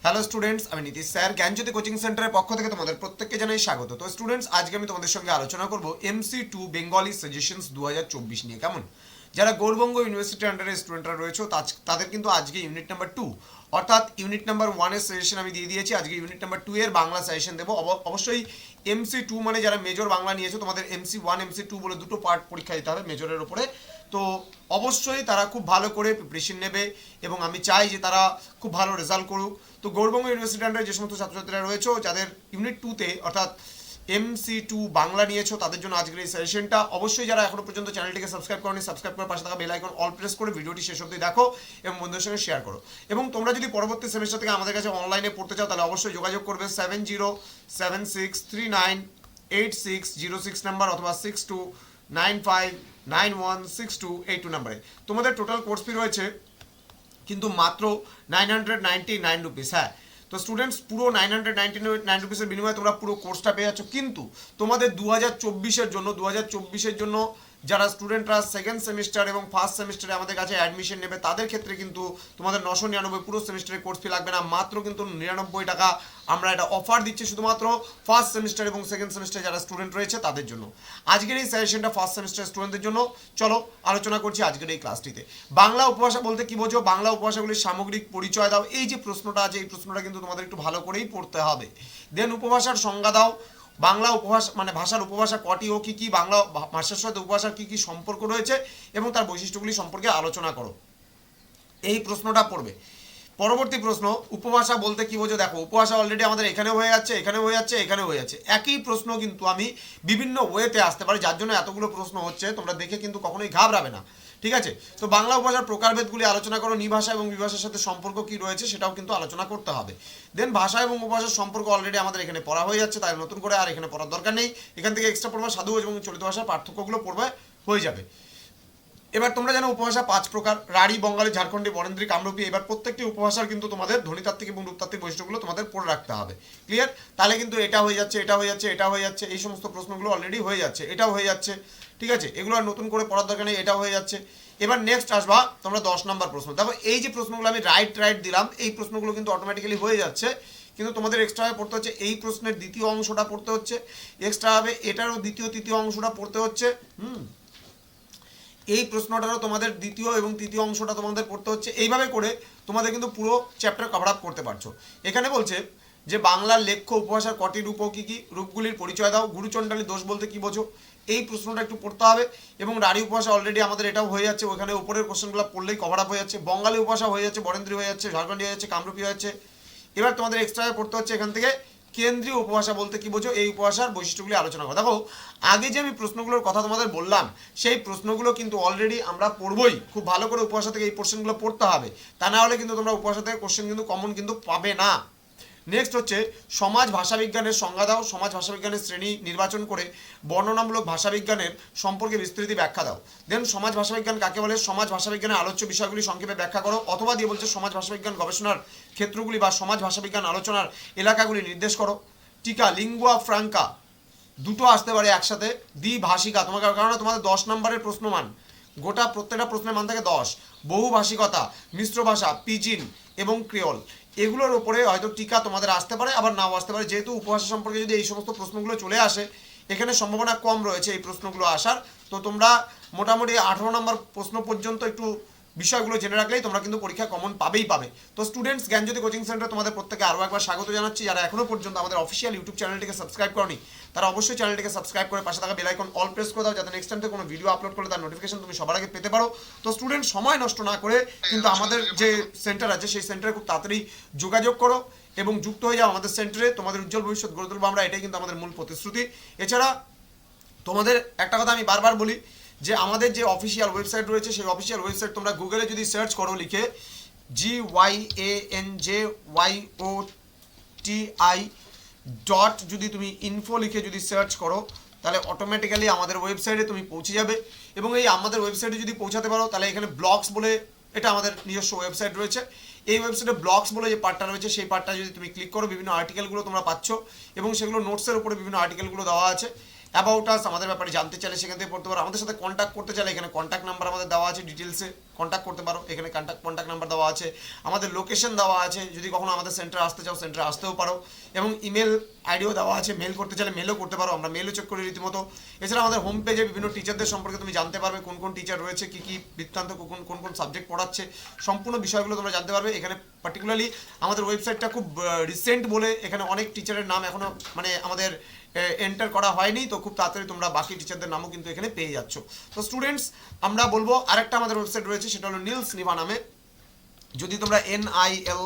Hello students, আমি Nitish sir জ্ঞানজ্যোতি coaching সেন্টারের পক্ষ থেকে তোমাদের প্রত্যেককে জানাই স্বাগত। তো স্টুডেন্টস, আজকে আমি তোমাদের সঙ্গে আলোচনা করব MC2 বেঙ্গলি সাজেশনস 2024 নিয়ে। কেমন? যারা গৌরবঙ্গ ইউনিভার্সিটির আন্ডারে স্টুডেন্টরা রয়েছে তাদের কিন্তু আজকে ইউনিট নাম্বার 2 অর্থাৎ ইউনিট নাম্বার 1 এর সাজেশন আমি দিয়ে দিয়েছি। আজকে ইউনিট নাম্বার 2 এর বাংলা সাজেশন দেবো। অবশ্যই MC2 মানে যারা মেজর বাংলা নিয়েছো, তোমাদের MC1 MC2 বলে দুটো পার্ট পরীক্ষা দিতে হবে মেজরের উপরে। তো অবশ্যই তারা খুব ভালো করে প্রিপারেশন নেবে এবং আমি চাই যে তারা খুব ভালো রেজাল্ট করুক। তো গৌরবঙ্গ ইউনিভার্সিটির আন্ডারে যে সমস্ত ছাত্রছাত্রীরা রয়েছে যাদের ইউনিট 2তে অর্থাৎ MC2 বাংলা নিয়েছো, তাদের জন্য আজকের এই সেশনটা। অবশ্যই যারা এখনো পর্যন্ত চ্যানেলটিকে সাবস্ক্রাইব করনি, সাবস্ক্রাইব করে পাশে থাকা বেল আইকন অল প্রেস করে ভিডিওটি শেষ অবধি দেখো এবং বন্ধুদের সঙ্গে শেয়ার করো। এবং তোমরা যদি পরবর্তী সেমিস্টার থেকে আমাদের কাছে অনলাইনে পড়তে চাও তাহলে অবশ্যই যোগাযোগ করবে 7076398606 নাম্বার অথবা 6295916282 নাম্বারে। তোমাদের টোটাল কোর্স ফি রয়েছে কিন্তু মাত্র 999 রুপিস। হ্যাঁ, তো স্টুডেন্টস পুরো 999 রুপিসের বিনিময়ে তোমরা পুরো কোর্সটা পেয়ে যাচ্ছ। কিন্তু তোমাদের 2024-এর জন্য যারা স্টুডেন্টরা সেকেন্ড সেমিস্টার এবং ফার্স্ট সেমিস্টারে আমাদের কাছে অ্যাডমিশন নেবে তাদের ক্ষেত্রে কিন্তু তোমাদের 999 পুরো সেমিস্টারের কোর্স ফি লাগবে না, মাত্র কিন্তু 99 টাকা আমরা এটা অফার দিচ্ছি শুধুমাত্র ফার্স্ট সেমিস্টার এবং সেকেন্ড সেমিস্টারে যারা স্টুডেন্ট রয়েছে তাদের জন্য। আজকের এই সাজেশনটা ফার্স্ট সেমিস্টার স্টুডেন্টদের জন্য। চলো আলোচনা করছি আজকের এই ক্লাসটিতে। বাংলা উপভাষা বলতে কি বোঝো? বাংলা উপভাষাগুলির সামগ্রিক পরিচয় দাও। এই যে প্রশ্নটা আছে এই প্রশ্নটা কিন্তু তোমাদের একটু ভালো করেই পড়তে হবে। দেন উপভাষার সংজ্ঞা দাও। বাংলা উপভাষা মানে ভাষার উপভাষা কটি ও কী কী, বাংলা ভাষার সাথে উপভাষার কী কী সম্পর্ক রয়েছে এবং তার বৈশিষ্ট্যগুলি সম্পর্কে আলোচনা করো। এই প্রশ্নটা পড়বে। পরবর্তী প্রশ্ন, উপভাষা বলতে কি বোঝো? দেখো, উপভাষা অলরেডি আমাদের এখানে হয়ে যাচ্ছে, এখানে হয়ে যাচ্ছে, এখানে হয়ে যাচ্ছে। একই প্রশ্ন কিন্তু আমি বিভিন্ন ওয়েতে আসতে পারি, যার জন্য এতগুলো প্রশ্ন হচ্ছে। তোমরা দেখে কিন্তু কখনোই ঘাবড়াবে না, ঠিক আছে? তো বাংলা উপভাষার প্রকারভেদগুলি আলোচনা করো। নিভাষা এবং বিভাষার সাথে সম্পর্ক কি রয়েছে সেটাও কিন্তু আলোচনা করতে হবে। দেন ভাষা এবং উপভাষার সম্পর্ক অলরেডি আমাদের এখানে পড়া হয়ে যাচ্ছে, তাই নতুন করে আর এখানে পড়ার দরকার নেই। এখান থেকে এক্সট্রা পড়বা সাধু এবং চলিত ভাষার পার্থক্যগুলো পড়বে, হয়ে যাবে। এবার তোমরা জানো উপভাষা 5 প্রকার: রাঢ়ী, বঙ্গালী, ঝাড়খণ্ডী, বরেন্দ্রী, কামরূপী। এবার প্রত্যেকটি উপভাষার কিন্তু তোমাদের ধ্বনিতাত্ত্বিক এবং রূপতাত্ত্বিক বৈশিষ্ট্যগুলো তোমাদের পড়ে রাখতে হবে। ক্লিয়ার? তাহলে কিন্তু এটা হয়ে যাচ্ছে, এটা হয়ে যাচ্ছে, এটা হয়ে যাচ্ছে, এই সমস্ত প্রশ্নগুলো অলরেডি হয়ে যাচ্ছে, এটাও হয়ে যাচ্ছে, ঠিক আছে? এগুলো আর নতুন করে পড়ার দরকার নেই, এটাও হয়ে যাচ্ছে। এবার নেক্সট আসবা তোমরা 10 নম্বর প্রশ্ন। দেখো, এই যে প্রশ্নগুলো আমি রাইট দিলাম, এই প্রশ্নগুলো কিন্তু অটোমেটিক্যালি হয়ে যাচ্ছে, কিন্তু তোমাদের এক্সট্রাভাবে পড়তে হচ্ছে এই প্রশ্নের দ্বিতীয় অংশটা পড়তে হচ্ছে, এক্সট্রাভাবে এটারও দ্বিতীয় তৃতীয় অংশটা পড়তে হচ্ছে। এই প্রশ্নটারও তোমাদের দ্বিতীয় এবং তৃতীয় অংশটা তোমাদের পড়তে হচ্ছে। এইভাবে করে তোমাদের কিন্তু পুরো চ্যাপ্টার কভার আপ করতে পারছো। এখানে বলছে যে বাংলার লেখ্য উপভাষার কটি রূপ ও কী কী, রূপগুলির পরিচয় দাও। গুরুচণ্ডালী দোষ বলতে কি বোঝো? এই প্রশ্নটা একটু পড়তে হবে। এবং রাঢ়ী উপভাষা অলরেডি আমাদের এটাও হয়ে যাচ্ছে, ওখানে উপরের কোশ্চেনগুলো পড়লেই কভার আপ হয়ে যাচ্ছে। বঙ্গালী উপভাষা হয়ে যাচ্ছে, বরেন্দ্রী হয়ে যাচ্ছে, ঝাড়খণ্ডী হয়ে যাচ্ছে, কামরূপী হয়ে যাচ্ছে। এবার তোমাদের এক্সট্রা পড়তে হচ্ছে এখান থেকে কেন্দ্রীয় উপভাষা বলতে কি বোঝো, এই উপভাষার বৈশিষ্ট্যগুলি আলোচনা করো। দেখো, আগে যে আমি প্রশ্নগুলোর কথা তোমাদের বললাম সেই প্রশ্নগুলো কিন্তু অলরেডি আমরা পড়বই। খুব ভালো করে উপভাষা থেকে এই কোশ্চেনগুলো পড়তে হবে, তা না হলে কিন্তু তোমরা উপভাষা থেকে কোশ্চেন কিন্তু কমন কিন্তু পাবে না। নেক্সট হচ্ছে সমাজ ভাষাবিজ্ঞানের সংজ্ঞা দাও। সমাজ ভাষাবিজ্ঞানের শ্রেণী নির্বাচন করে বর্ণনামূলক ভাষাবিজ্ঞানের সম্পর্কে বিস্তৃত ব্যাখ্যা দাও। দেন সমাজ ভাষাবিজ্ঞান কাকে বলে? সমাজ ভাষাবিজ্ঞানের আলোচ্য বিষয়গুলি সংক্ষেপে ব্যাখ্যা করো। অথবা দিয়ে বলছে সমাজ ভাষাবিজ্ঞান গবেষণার ক্ষেত্রগুলি বা সমাজ ভাষাবিজ্ঞান আলোচনার এলাকাগুলি নির্দেশ করো। টিকা, লিঙ্গুয়া ফ্রাঙ্কা দুটো আসতে পারে একসাথে। দ্বিভাষিকা, তোমাকে কারণ তোমাদের 10 নম্বরের প্রশ্নমান, গোটা প্রত্যেকটা প্রশ্নের মান থাকে 10। বহুভাষিকতা, মিশ্র ভাষা, পিজিন এবং ক্রিওল, এগুলোর ওপরে হয়তো টিকা তোমাদের আসতে পারে, আবার নাও আসতে পারে। যেহেতু উপভাষা সম্পর্কে যদি এই সমস্ত প্রশ্নগুলো চলে আসে, এখানে সম্ভাবনা কম রয়েছে এই প্রশ্নগুলো আসার। তো তোমরা মোটামুটি 18 নম্বর প্রশ্ন পর্যন্ত একটু বিষয়গুলো জেনে রাখলেই তোমরা কিন্তু পরীক্ষা কমন পাবেই পাবে। তো স্টুডেন্টস, জ্ঞানজ্যোতি কোচিং সেন্টার তোমাদের প্রত্যেকে আরও একবার স্বাগত জানাচ্ছি। যারা এখনো পর্যন্ত আমাদের অফিসিয়াল ইউটিউব চ্যানেলটিকে সাবস্ক্রাইব করনি তারা অবশ্যই চ্যানেলটিকে সাবস্ক্রাইব করে পাশে থাকা বেল আইকন অল প্রেস করে দাও, যাতে নেক্সট টাইম থেকে কোনো ভিডিও আপলোড করলে তার নোটিফিকেশন তুমি সবার আগে পেতে পারো। তো স্টুডেন্ট, সময় নষ্ট না করে কিন্তু আমাদের যে সেন্টার আছে সেই সেন্টারে খুব তাড়াতাড়ি যোগাযোগ করো এবং যুক্ত হয়ে যাও আমাদের সেন্টারে। তোমাদের উজ্জ্বল ভবিষ্যৎ গড়ে তুলবো আমরা, এটাই কিন্তু আমাদের মূল প্রতিশ্রুতি। এছাড়া তোমাদের একটা কথা আমি বারবার বলি যে আমাদের যে অফিসিয়াল ওয়েবসাইট রয়েছে সেই অফিসিয়াল ওয়েবসাইট তোমরা গুগলে যদি সার্চ করো লিখে GYANJYOTI যদি তুমি ইনফো লিখে যদি সার্চ করো তাহলে অটোমেটিক্যালি আমাদের ওয়েবসাইটে তুমি পৌঁছে যাবে। এবং এই আমাদের ওয়েবসাইটে যদি পৌঁছাতে পারো তাহলে এখানে ব্লগস বলে, এটা আমাদের নিজস্ব ওয়েবসাইট রয়েছে, এই ওয়েবসাইটে ব্লগস বলে যে পার্টটা রয়েছে সেই পার্টটা যদি তুমি ক্লিক করো বিভিন্ন আর্টিকেলগুলো তোমরা পাচ্ছ এবং সেগুলো নোটসের উপরে বিভিন্ন আর্টিকেলগুলো দেওয়া আছে। অ্যাবাউট আস আমাদের ব্যাপারে জানতে চাইলে সেখান থেকে পড়তে পারো, আমাদের সাথে কন্ট্যাক্ট করতে চাইলে এখানে কন্ট্যাক্ট নাম্বার আমাদের দেওয়া আছে, ডিটেলসে কন্ট্যাক্ট করতে পারো, এখানে কন্ট্যাক্ট নাম্বার দেওয়া আছে, আমাদের লোকেশন দেওয়া আছে, যদি কখনো আমাদের সেন্টারে আসতে চাও সেন্টারে আসতেও পারো, এবং ইমেল আইডিও দেওয়া আছে, মেল করতে চাইলে মেলও করতে পারো, আমরা মেলও চেক করি রীতিমতো। এছাড়া আমাদের হোম পেজে বিভিন্ন টিচারদের সম্পর্কে তুমি জানতে পারবে, কোন কোন টিচার রয়েছে, কী কী বৃত্তান্ত, কোন কোন সাবজেক্ট পড়াচ্ছে, সম্পূর্ণ বিষয়গুলো তোমরা জানতে পারবে। এখানে পার্টিকুলারলি আমাদের ওয়েবসাইটটা খুব রিসেন্ট বলে এখানে অনেক টিচারের নাম এখনও মানে আমাদের এন্টার করা হয়নি, তো খুব তাড়াতাড়ি তোমরা বাকি টিচারদের নামও কিন্তু এখানে পেয়ে যাচ্ছ। তো স্টুডেন্টস, আমরা বলবো আরেকটা আমাদের ওয়েবসাইট রয়েছে, সেটা হলো নীলস নিভা নামে। যদি তোমরা NIL'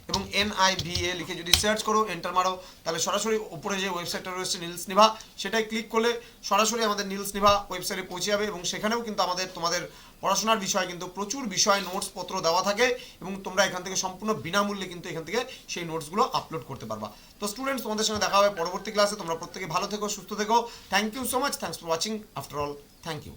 এবং NIVA লিখে যদি সার্চ করো, এন্টার মারো, তাহলে সরাসরি উপরে যে ওয়েবসাইটটা রয়েছে নীলস নিভা, সেটাই ক্লিক করলে সরাসরি আমাদের নীলস নিভা ওয়েবসাইটে পৌঁছে যাবে, এবং সেখানেও কিন্তু তোমাদের পড়াশোনার বিষয় কিন্তু প্রচুর বিষয় নোটসপত্র দেওয়া থাকে, এবং তোমরা এখান থেকে সম্পূর্ণ বিনামূল্যে কিন্তু এখান থেকে সেই নোটসগুলো আপলোড করতে পারবা। তো স্টুডেন্টস, তোমাদের সঙ্গে দেখা হবে পরবর্তী ক্লাসে। তোমরা প্রত্যেকে ভালো থেকো, সুস্থ থেকো। Thank you so much, thanks for watching. After all, thank you.